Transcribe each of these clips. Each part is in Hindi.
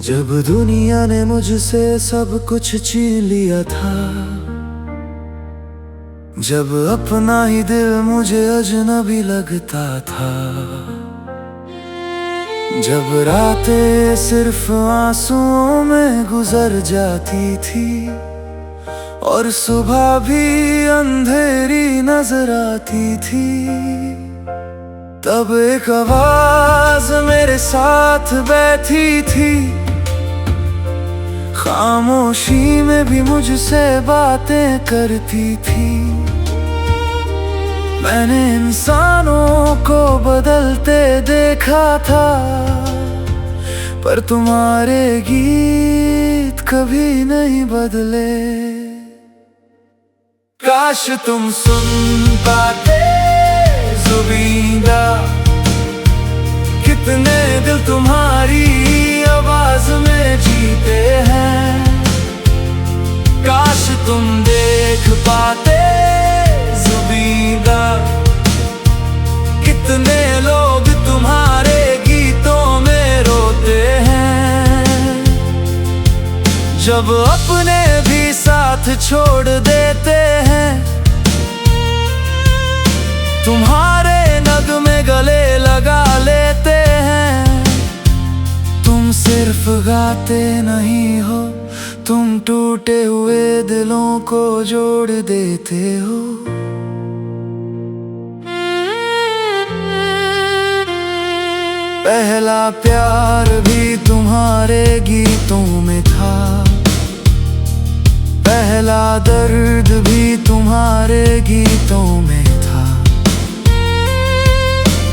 जब दुनिया ने मुझसे सब कुछ छीन लिया था, जब अपना ही दिल मुझे अजनबी लगता था, जब रातें सिर्फ आंसुओं में गुजर जाती थी और सुबह भी अंधेरी नजर आती थी, तब एक आवाज मेरे साथ बैठी थी। खामोशी में भी मुझसे बातें करती थी। मैंने इंसानों को बदलते देखा था, पर तुम्हारे गीत कभी नहीं बदले। काश तुम सुन पाते जुबीदा, कितने दिल तुम्हारी आवाज में जीते हैं। काश तुम देख पाते जुबीदा, कितने लोग तुम्हारे गीतों में रोते हैं। जब अपने भी साथ छोड़ देते हैं, तुम्हारे नगमे गले लगा लेते हैं। तुम सिर्फ गाते नहीं हो, तुम टूटे हुए दिलों को जोड़ देते हो। पहला प्यार भी तुम्हारे गीतों में था, पहला दर्द भी तुम्हारे गीतों में था।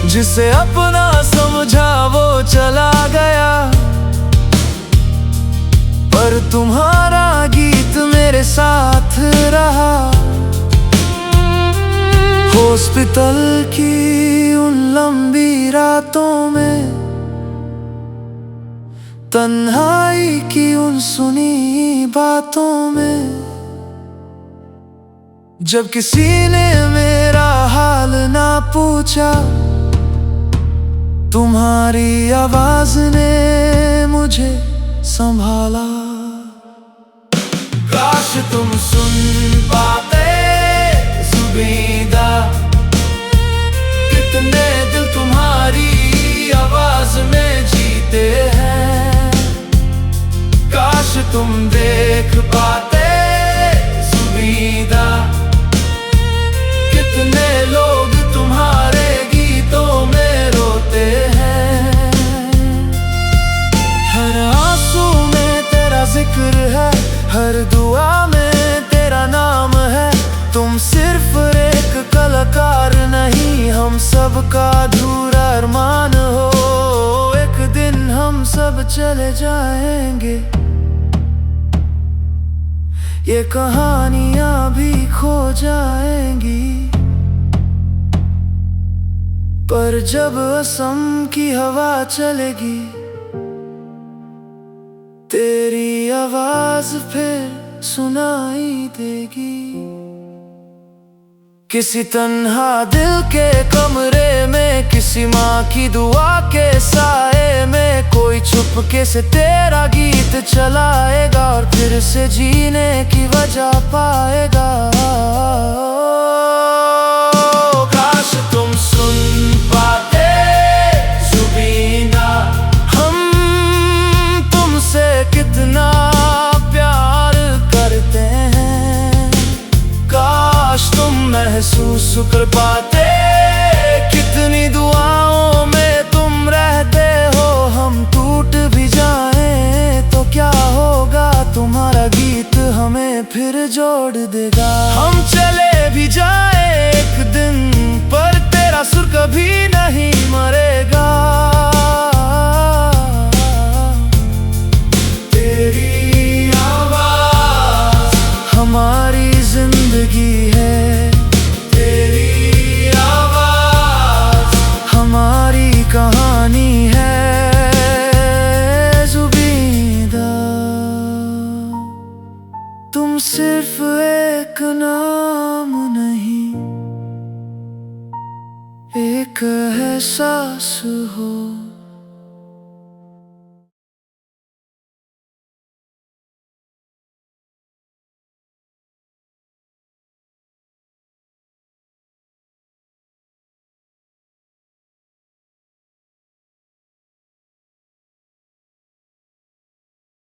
जिसे अपना समझा वो चला गया, पर तुम्हारा गीत मेरे साथ रहा। हॉस्पिटल की उन लंबी रातों में, तन्हाई की उन सुनी बातों में, जब किसी ने मेरा हाल ना पूछा, तुम्हारी आवाज ने मुझे संभाला। काश तुम सुन पाते जुबीदा, कितने दिल तुम्हारी आवाज में जीते हैं। काश तुम देख पाते जुबीदा, कितने लोग तुम्हारे गीतों में रोते हैं। हर आंसू में तेरा जिक्र है, हर दुआ में तेरा नाम है। तुम सिर्फ एक कलाकार नहीं, हम सबका अधूरा अरमान हो। एक दिन हम सब चले जाएंगे, ये कहानियां भी खो जाएंगी, पर जब असम की हवा चलेगी, तेरी आवाज फिर सुनाई देगी। किसी तन्हा दिल के कमरे में, किसी माँ की दुआ के साए में, कोई चुपके से तेरा गीत चलाएगा और फिर से जीने की वजह पाएगा। काश तुम सुन पाते जुबीना, हम तुमसे कितना प्यार करते हैं। काश तुम महसूस कर पाते, कितनी दुआओं में तुम रहते हो। हम टूट भी जाएं तो क्या होगा, तुम्हारा गीत हमें फिर जोड़ देगा। हम चले भी जाएं एक दिन, पर तेरा सुर कभी नहीं मरेगा। तेरी आवाज हमारी जिंदगी है, तेरी आवाज हमारी कहानी है। जुबीदा, तुम सिर्फ एक नाम नहीं, एक एहसास हो।